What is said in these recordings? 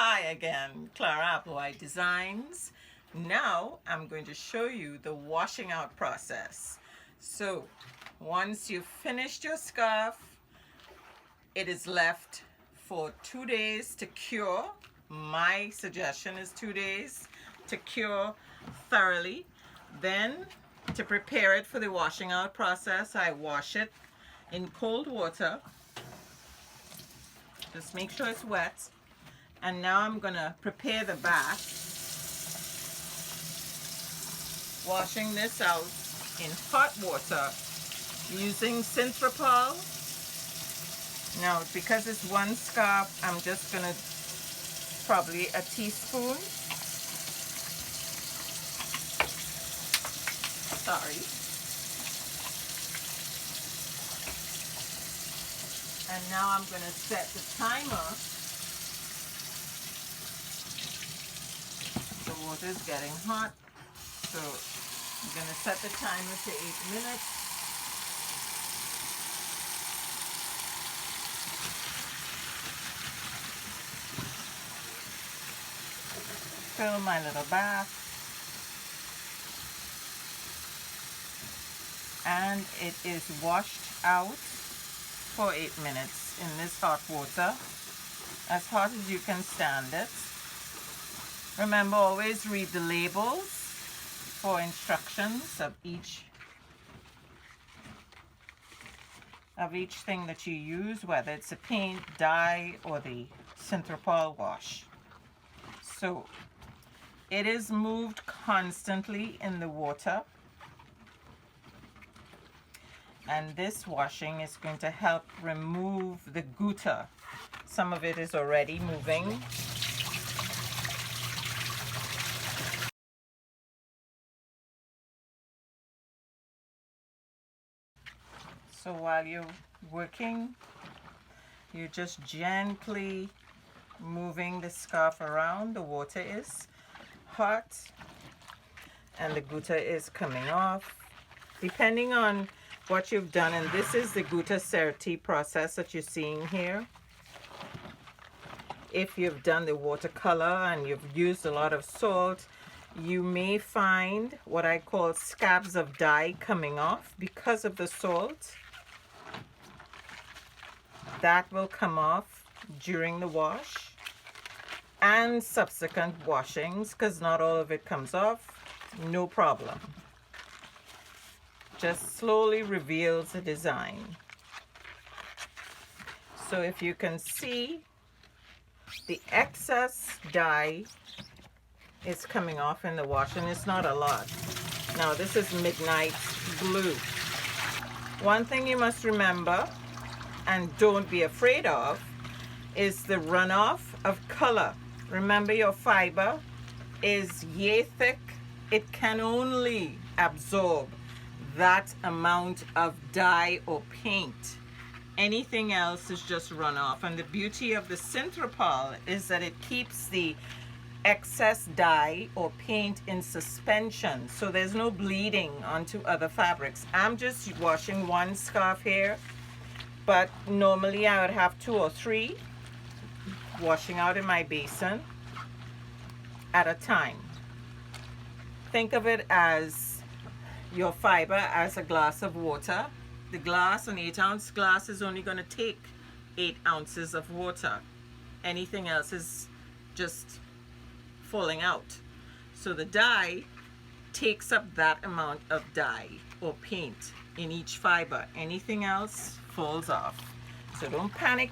Hi again, Clara Applewhite Designs. Now I'm going to show you the washing out process. So once you've finished your scarf, it is left for 2 days to cure. My suggestion is 2 days to cure thoroughly. Then to prepare it for the washing out process, I wash it in cold water. Just make sure it's wet. And now I'm gonna prepare the bath, washing this out in hot water using Synthropol. Now, because it's one scarf, I'm just gonna probably a teaspoon. Sorry. And now I'm gonna set the timer. The water is getting hot, so I'm going to set the timer to 8 minutes. Fill my little bath, and it is washed out for 8 minutes in this hot water, as hot as you can stand it. Remember, always read the labels for instructions of each thing that you use, whether it's a paint, dye, or the Synthropol wash. So it is moved constantly in the water, and this washing is going to help remove the gutta. Some of it is already moving. So while you're working, you're just gently moving the scarf around. The water is hot and the gutta is coming off. Depending on what you've done, and this is the gutta certi process that you're seeing here. If you've done the watercolor and you've used a lot of salt, you may find what I call scabs of dye coming off because of the salt. That will come off during the wash and subsequent washings, because not all of it comes off. No problem. Just slowly reveals the design. So if you can see, the excess dye is coming off in the wash, and it's not a lot. Now this is Midnight Blue. One thing you must remember, and don't be afraid of, is the runoff of color. Remember, your fiber is yay thick. It can only absorb that amount of dye or paint. Anything else is just runoff. And the beauty of the Synthropol is that it keeps the excess dye or paint in suspension, so there's no bleeding onto other fabrics. I'm just washing one scarf here, but normally I would have 2 or 3 washing out in my basin at a time. Think of it as your fiber as a glass of water. The glass, an 8-ounce glass, is only going to take 8 ounces of water. Anything else is just falling out. So the dye takes up that amount of dye or paint in each fiber. Anything else falls off. So don't panic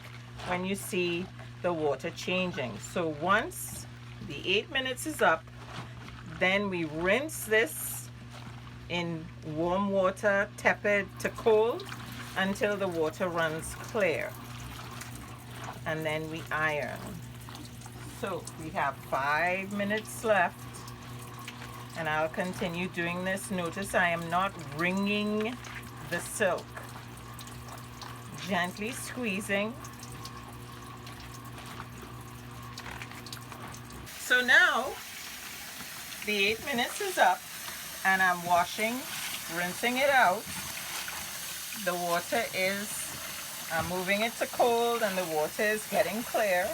when you see the water changing. So once the 8 minutes is up, then we rinse this in warm water, tepid to cold, until the water runs clear. And then we iron. So we have 5 minutes left, and I'll continue doing this. Notice I am not wringing the silk. Gently squeezing. So now the 8 minutes is up, and I'm washing, rinsing it out. The water is, I'm moving it to cold, and the water is getting clear.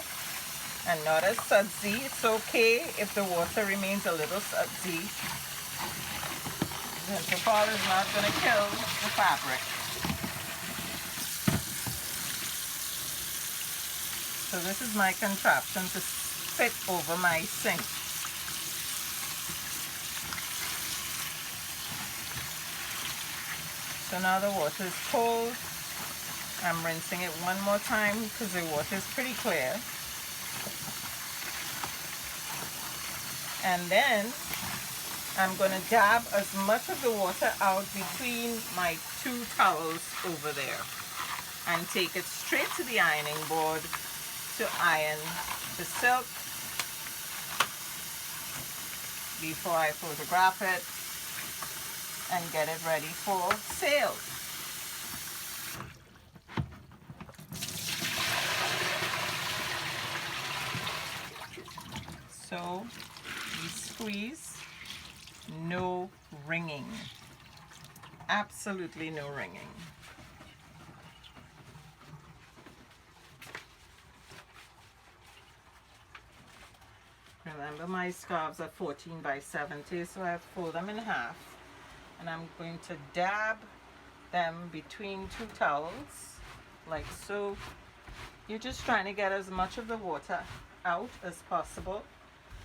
and not as sudsy. It's okay if the water remains a little sudsy. Interfall is not going to kill the fabric. So this is my contraption to fit over my sink. So now the water is cold. I'm rinsing it one more time because the water is pretty clear. And then I'm going to dab as much of the water out between my two towels over there and take it straight to the ironing board to iron the silk before I photograph it and get it ready for sale. So we squeeze, no wringing, absolutely no wringing. Remember, my scarves are 14 by 70, so I fold them in half, and I'm going to dab them between two towels like so. You're just trying to get as much of the water out as possible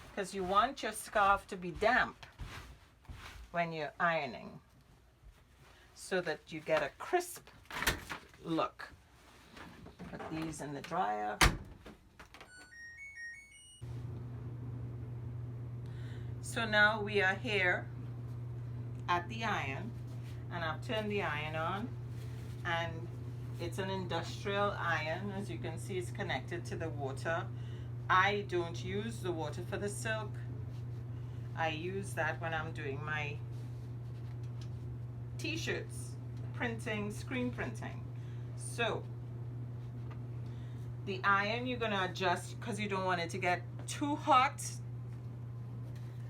because you want your scarf to be damp when you're ironing so that you get a crisp look. Put these in the dryer. So now we are here at the iron, and I've turned the iron on, and it's an industrial iron. As you can see, it's connected to the water. I don't use the water for the silk. I use that when I'm doing my t-shirts, printing, screen printing. So the iron you're gonna adjust because you don't want it to get too hot.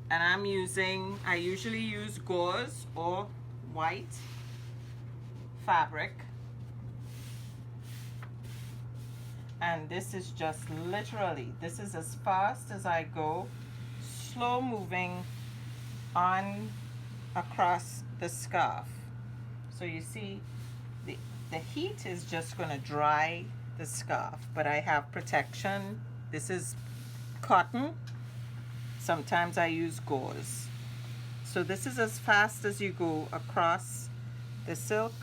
And I usually use gauze or white fabric. And this is just literally, this is as fast as I go, slow moving on across the scarf. So you see, the heat is just going to dry the scarf, but I have protection. This is cotton. Sometimes I use gauze. So this is as fast as you go across the silk.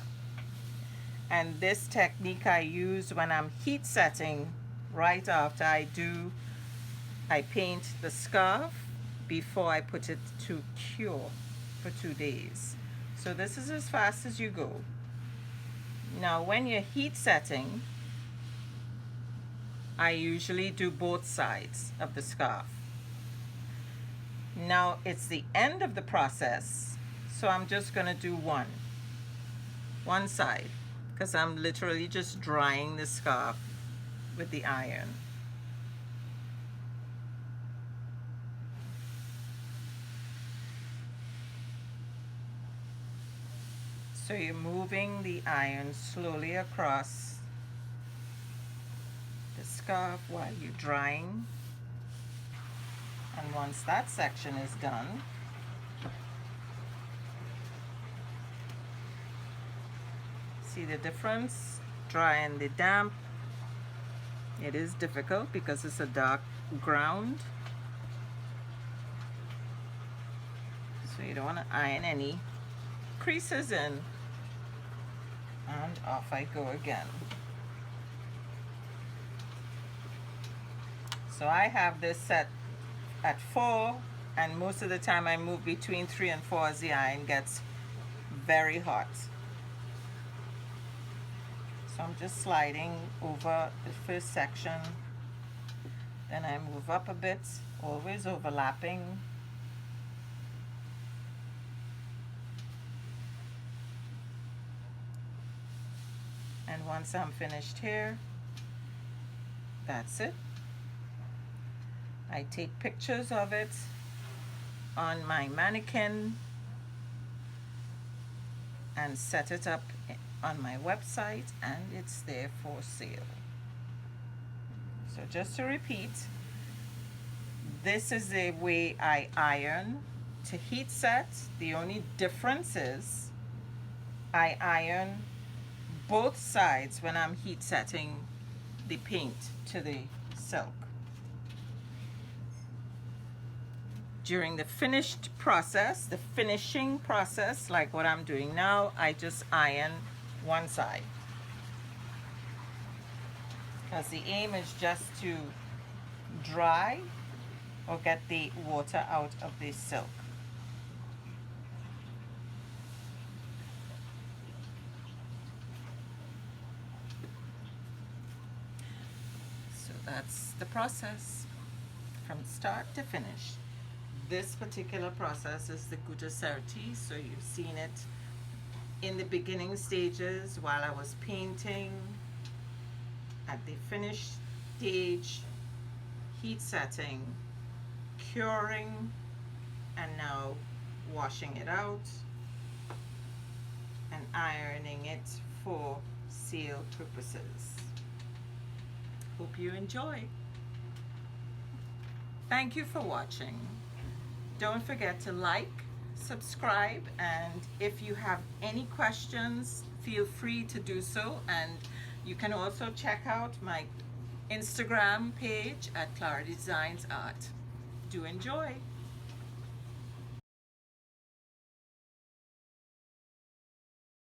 And this technique I use when I'm heat setting right after I paint the scarf before I put it to cure for 2 days. So this is as fast as you go. Now when you're heat setting, I usually do both sides of the scarf. Now it's the end of the process, so I'm just going to do one side, because I'm literally just drying the scarf with the iron. So you're moving the iron slowly across the scarf while you're drying. And once that section is done, see the difference? Dry and the damp. It is difficult because it's a dark ground. So you don't want to iron any creases in. And off I go again. So I have this set at 4, and most of the time I move between 3 and 4 as the iron gets very hot. So I'm just sliding over the first section, then I move up a bit, always overlapping. And once I'm finished here, that's it. I take pictures of it on my mannequin and set it up on my website, and it's there for sale. So just to repeat, This is the way I iron to heat set. The only difference is I iron both sides when I'm heat setting the paint to the silk. During the finished process, the finishing process, like what I'm doing now, I just iron one side. Because the aim is just to dry or get the water out of the silk. So that's the process from start to finish. This particular process is the gutta serti, so you've seen it in the beginning stages while I was painting, at the finished stage, heat setting, curing, and now washing it out and ironing it for sale purposes. Hope you enjoy. Thank you for watching. Don't forget to like, subscribe, and if you have any questions, feel free to do so. And you can also check out my Instagram page at Clara Designs Art. Do enjoy.